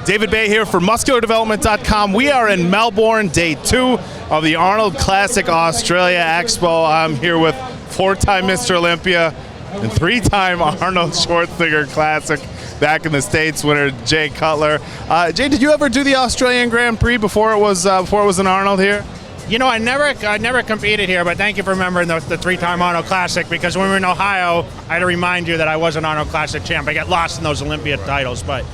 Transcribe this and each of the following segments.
David Bay here for MuscularDevelopment.com. We are in Melbourne, day 2 of the Arnold Classic Australia Expo. I'm here with 4-time Mr. Olympia and 3-time Arnold Schwarzenegger Classic back in the States winner, Jay Cutler. Jay, did you ever do the Australian Grand Prix before it was an Arnold here? You know, I never competed here, but thank you for remembering the 3-time Arnold Classic, because when we were in Ohio, I had to remind you that I was an Arnold Classic champ. I got lost in those Olympia titles, but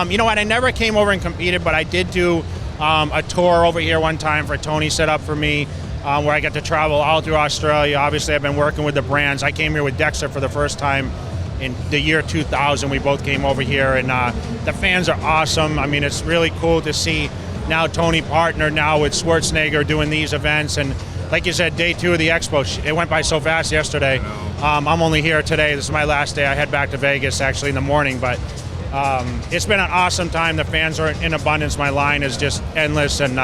you know what, I never came over and competed, but I did do a tour over here one time for Tony set up for me, where I got to travel all through Australia. Obviously, I've been working with the brands. I came here with Dexter for the first time in the year 2000. We both came over here, and the fans are awesome. I mean, it's really cool to see now Tony partnered now with Schwarzenegger doing these events. And like you said, day 2 of the Expo, it went by so fast yesterday. I'm only here today. This is my last day. I head back to Vegas actually in the morning, but it's been an awesome time. The fans are in abundance. My line is just endless, and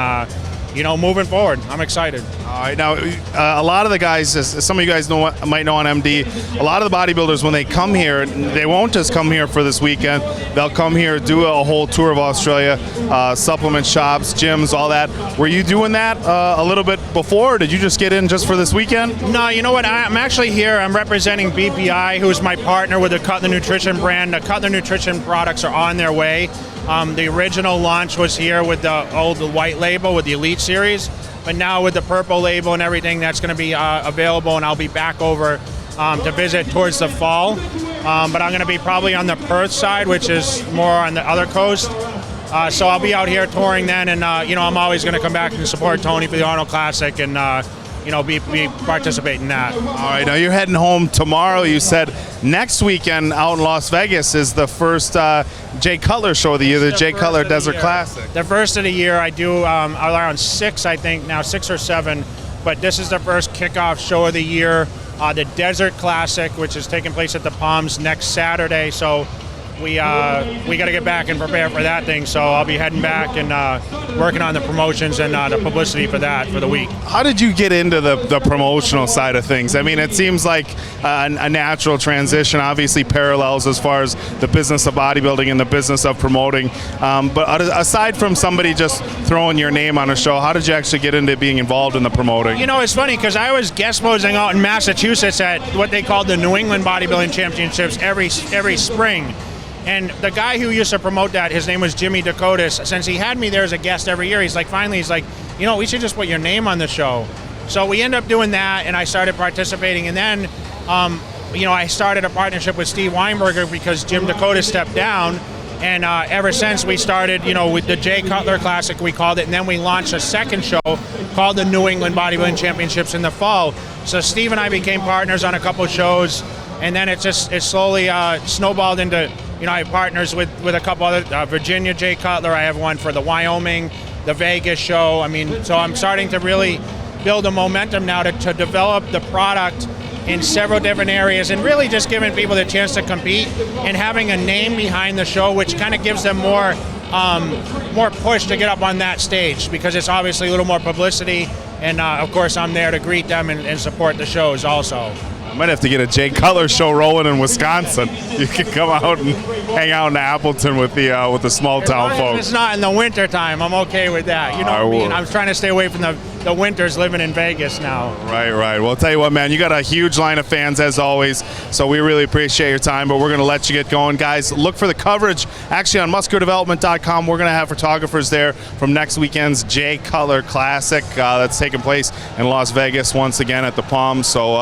you know, moving forward, I'm excited. All right, now a lot of the guys, as some of you guys might know on MD, a lot of the bodybuilders, when they come here, they won't just come here for this weekend. They'll come here, do a whole tour of Australia, supplement shops, gyms, all that. Were you doing that a little bit before, or did you just get in just for this weekend? No, you know what, I'm actually here. I'm representing BPI, who's my partner with the Cutler Nutrition brand. The Cutler Nutrition products are on their way. The original launch was here with the old white label with the Elite Series, but now with the purple label and everything, that's going to be available, and I'll be back over to visit towards the fall. But I'm going to be probably on the Perth side, which is more on the other coast. So I'll be out here touring then, and you know, I'm always going to come back and support Tony for the Arnold Classic, and you know, be participate in that. All right, now you're heading home tomorrow. You said next weekend out in Las Vegas is the first Jay Cutler show of the year, the Jay Cutler Desert Classic. The first of the year. I do around 6, I think now, 6 or 7, but this is the first kickoff show of the year. The Desert Classic, which is taking place at the Palms next Saturday, so we got to get back and prepare for that thing. So I'll be heading back and working on the promotions and the publicity for that for the week. How did you get into the promotional side of things? I mean, it seems like a natural transition, obviously parallels as far as the business of bodybuilding and the business of promoting. But aside from somebody just throwing your name on a show, how did you actually get into being involved in the promoting? You know, it's funny because I was guest posing out in Massachusetts at what they called the New England Bodybuilding Championships every spring. And the guy who used to promote that, his name was Jimmy Dakotas. Since he had me there as a guest every year, he's like, you know, we should just put your name on the show. So we ended up doing that, and I started participating. And then, you know, I started a partnership with Steve Weinberger because Jim Dakota stepped down. And ever since we started, you know, with the Jay Cutler Classic, we called it, and then we launched a second show called the New England Bodybuilding Championships in the fall. So Steve and I became partners on a couple shows, and then it slowly snowballed into, you know, I have partners with a couple other, Virginia Jay Cutler, I have one for the Wyoming, the Vegas show. I mean, so I'm starting to really build a momentum now to develop the product in several different areas, and really just giving people the chance to compete and having a name behind the show, which kind of gives them more push to get up on that stage, because it's obviously a little more publicity, and of course I'm there to greet them and support the shows also. I might have to get a Jay Cutler show rolling in Wisconsin. You can come out and hang out in Appleton with the small town folks. If it's not in the winter time, I'm okay with that. You know what I mean? I'm trying to stay away from the winters living in Vegas now. Right. Well, I'll tell you what, man, you got a huge line of fans as always, so we really appreciate your time, but we're going to let you get going. Guys, look for the coverage actually on MuscularDevelopment.com. We're going to have photographers there from next weekend's Jay Cutler Classic that's taking place in Las Vegas once again at the Palms. So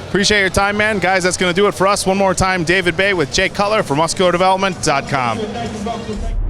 appreciate your time, man. Guys, that's going to do it for us. One more time, David Bay with Jay Cutler for MuscularDevelopment.com.